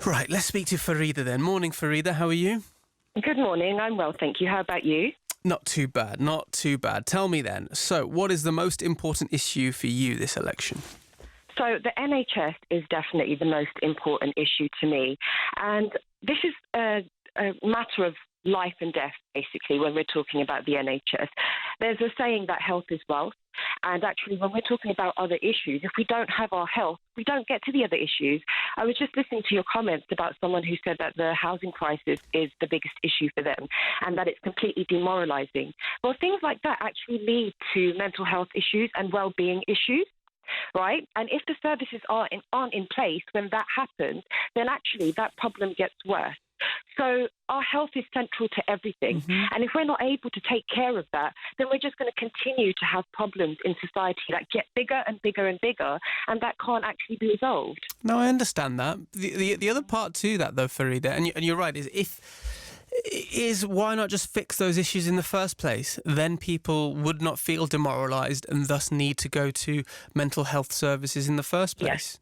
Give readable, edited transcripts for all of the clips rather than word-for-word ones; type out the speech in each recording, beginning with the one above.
Right, let's speak to Farida then. Morning, Farida. How are you? Good morning. I'm well, thank you. How about you? Not too bad, not too bad. Tell me then, so what is the most important issue for you this election? So the NHS is definitely the most important issue to me. And this is a matter of life and death, basically, when we're talking about the NHS. There's a saying that health is wealth. And actually, when we're talking about other issues, if we don't have our health, we don't get to the other issues. I was just listening to your comments about someone who said that the housing crisis is the biggest issue for them and that it's completely demoralising. Well, things like that actually lead to mental health issues and well-being issues. Right? And if the services aren't in place when that happens, then actually that problem gets worse. So our health is central to everything. Mm-hmm. And if we're not able to take care of that, then we're just going to continue to have problems in society that get bigger and bigger and bigger, and that can't actually be resolved. No, I understand that. The other part to that, though, Farida, and you're right, is why not just fix those issues in the first place? Then people would not feel demoralised and thus need to go to mental health services in the first place. Yes.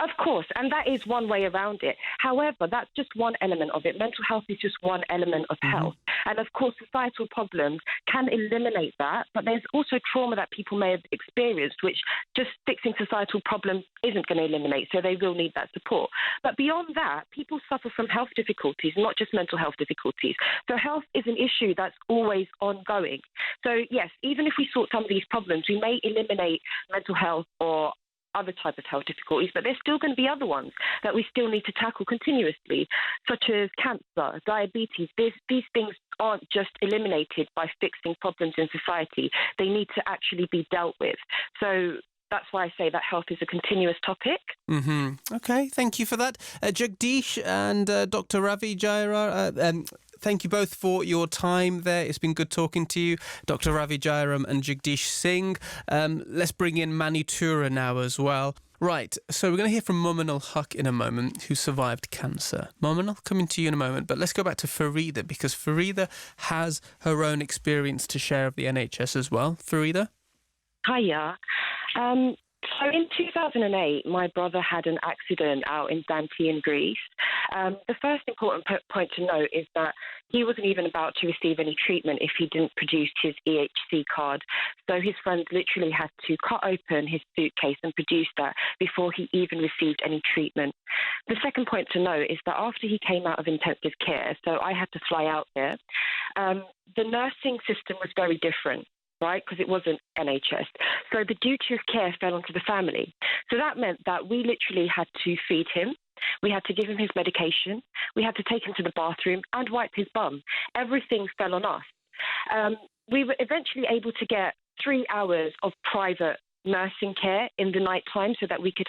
Of course, and that is one way around it. However, that's just one element of it. Mental health is just one element of health. And of course, societal problems can eliminate that, but there's also trauma that people may have experienced, which just fixing societal problems isn't going to eliminate, so they will need that support. But beyond that, people suffer from health difficulties, not just mental health difficulties. So health is an issue that's always ongoing. So yes, even if we sort some of these problems, we may eliminate mental health or other types of health difficulties, but there's still going to be other ones that we still need to tackle continuously, such as cancer, diabetes. These things aren't just eliminated by fixing problems in society. They need to actually be dealt with. So that's why I say that health is a continuous topic. Mm-hmm. Okay, thank you for that. Jagdish and Dr. Ravi Jairam, thank you both for your time there. It's been good talking to you, Dr. Ravi Jairam and Jagdish Singh. Let's bring in Mani Tura now as well. Right, so we're going to hear from Muminal Huq in a moment, who survived cancer. Muminal, coming to you in a moment, but let's go back to Farida, because Farida has her own experience to share of the NHS as well. Farida? Hiya. So in 2008, my brother had an accident out in Zante in Greece. The first important point to note is that he wasn't even about to receive any treatment if he didn't produce his EHC card. So his friends literally had to cut open his suitcase and produce that before he even received any treatment. The second point to note is that after he came out of intensive care, so I had to fly out there, the nursing system was very different. Right, because it wasn't NHS. So the duty of care fell onto the family. So that meant that we literally had to feed him. We had to give him his medication. We had to take him to the bathroom and wipe his bum. Everything fell on us. We were eventually able to get 3 hours of private nursing care in the night time so that we could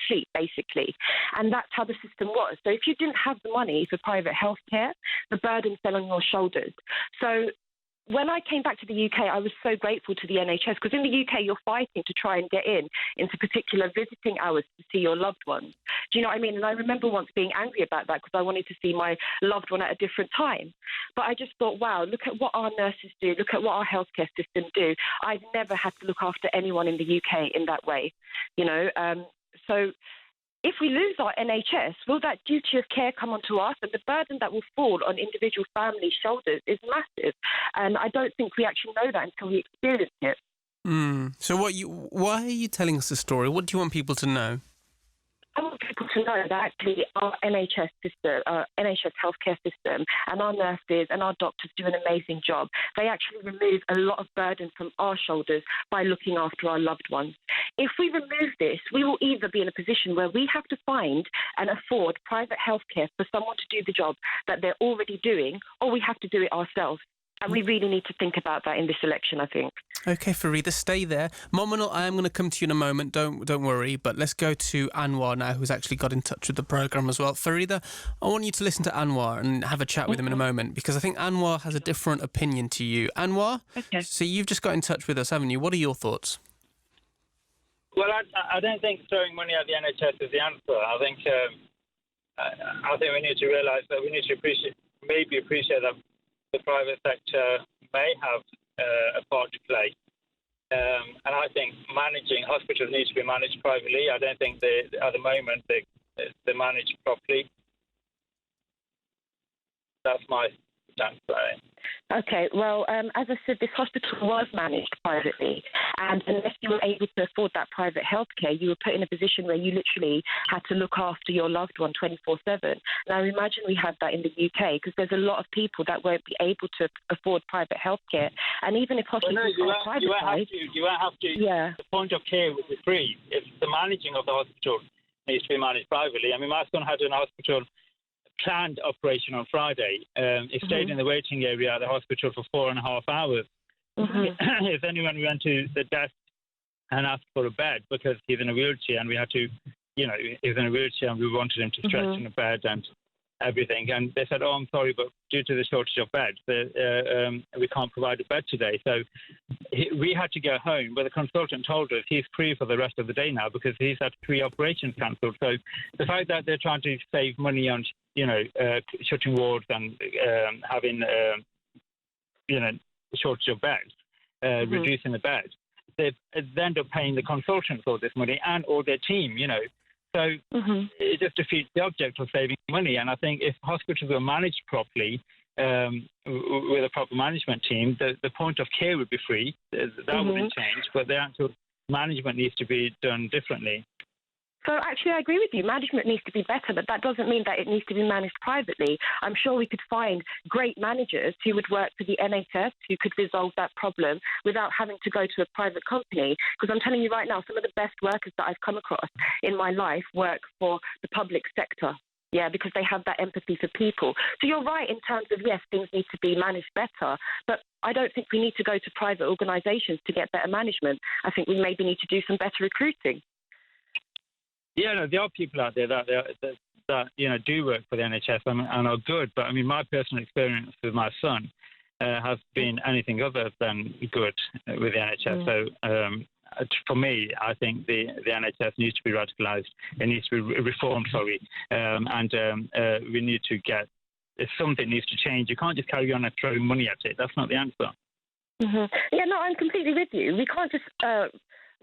sleep, basically. And that's how the system was. So if you didn't have the money for private health care, the burden fell on your shoulders. So when I came back to the UK, I was so grateful to the NHS, because in the UK, you're fighting to try and get into particular visiting hours to see your loved ones. Do you know what I mean? And I remember once being angry about that because I wanted to see my loved one at a different time. But I just thought, wow, look at what our nurses do. Look at what our healthcare system do. I've never had to look after anyone in the UK in that way, you know. So if we lose our NHS, will that duty of care come onto us? And the burden that will fall on individual family shoulders is massive. And I don't think we actually know that until we experience it. So why are you telling us the story? What do you want people to know? I want people to know that actually our NHS system, our NHS healthcare system, and our nurses and our doctors do an amazing job. They actually remove a lot of burden from our shoulders by looking after our loved ones. If we remove this, we will either be in a position where we have to find and afford private healthcare for someone to do the job that they're already doing, or we have to do it ourselves. And we really need to think about that in this election, I think. Okay, Farida, stay there. Mominal, I am going to come to you in a moment. Don't worry. But let's go to Anwar now, who's actually got in touch with the programme as well. Farida, I want you to listen to Anwar and have a chat with him in a moment, because I think Anwar has a different opinion to you. Anwar, okay. So you've just got in touch with us, haven't you? What are your thoughts? Well, I don't think throwing money at the NHS is the answer. I think we need to realise that we need to appreciate that the private sector may have a part to play. And I think hospitals need to be managed privately. I don't think at the moment they're managed properly. That's my stance on it. Okay, well, as I said, this hospital was managed privately, and unless you were able to afford that private healthcare, you were put in a position where you literally had to look after your loved one 24/7. Now, imagine we had that in the UK, because there's a lot of people that won't be able to afford private healthcare, and even if hospitals are privatised, you won't have to. Yeah. The point of care would be free if the managing of the hospital needs to be managed privately. I mean, my son had an hospital planned operation on Friday. He stayed in the waiting area at the hospital for 4.5 hours. If anyone went to the desk and asked for a bed because he's in a wheelchair, and we had to, he's in a wheelchair and we wanted him to stretch in a bed and everything. And they said, I'm sorry, but due to the shortage of beds, we can't provide a bed today. So we had to go home, but the consultant told us he's free for the rest of the day now because he's had 3 operations cancelled. So the fact that they're trying to save money on, shutting wards and having, shortage of beds, reducing the beds, they end up paying the consultants all this money and all their team, So it just defeats the object of saving money. And I think if hospitals were managed properly, with a proper management team, the point of care would be free. That wouldn't change, but the actual management needs to be done differently. So actually, I agree with you. Management needs to be better, but that doesn't mean that it needs to be managed privately. I'm sure we could find great managers who would work for the NHS, who could resolve that problem without having to go to a private company. Because I'm telling you right now, some of the best workers that I've come across in my life work for the public sector. Yeah, because they have that empathy for people. So you're right in terms of, yes, things need to be managed better, but I don't think we need to go to private organisations to get better management. I think we maybe need to do some better recruiting. Yeah, no, there are people out there that do work for the NHS and are good. But I mean, my personal experience with my son has been anything other than good with the NHS. So for me, I think the NHS needs to be radicalised. It needs to be reformed. And we need to get if something needs to change. You can't just carry on and throw money at it. That's not the answer. Yeah, no, I'm completely with you. We can't just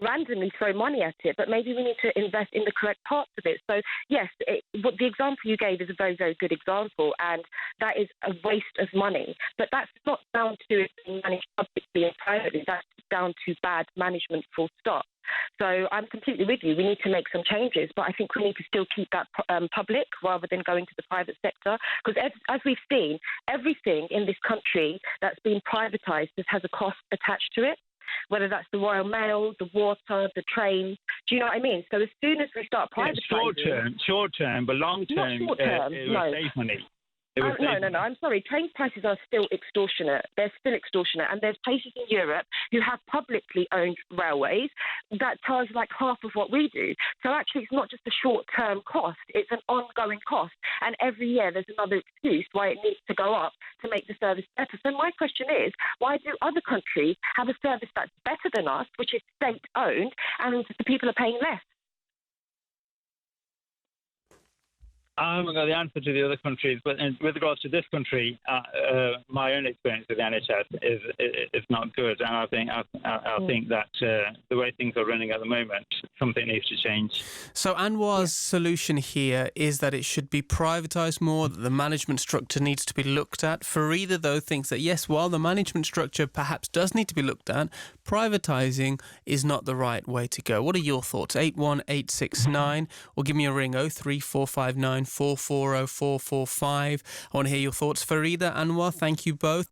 randomly throw money at it, but maybe we need to invest in the correct parts of it. So, yes, the example you gave is a very, very good example, and that is a waste of money. But that's not down to it being managed publicly and privately. That's down to bad management, full stop. So I'm completely with you. We need to make some changes, but I think we need to still keep that public rather than going to the private sector. Because as we've seen, everything in this country that's been privatised just has a cost attached to it, whether that's the Royal Mail, the water, the trains. Do you know what I mean? So as soon as we start privatising... Short term, but long term, it will save money. No. I'm sorry. Train prices are still extortionate. They're still extortionate. And there's places in Europe who have publicly owned railways that charge like half of what we do. So actually, it's not just a short-term cost. It's an ongoing cost. And every year, there's another excuse why it needs to go up to make the service better. So my question is, why do other countries have a service that's better than us, which is state-owned, and the people are paying less? I haven't got the answer to the other countries, but with regards to this country, my own experience with the NHS is not good, and I think that the way things are running at the moment, something needs to change. So Anwar's solution here is that it should be privatised more, that the management structure needs to be looked at. Farida, though, thinks that yes, while the management structure perhaps does need to be looked at, privatising is not the right way to go. What are your thoughts? 81869, or give me a ring 03459 440 445. I want to hear your thoughts. Farida, Anwar, thank you both.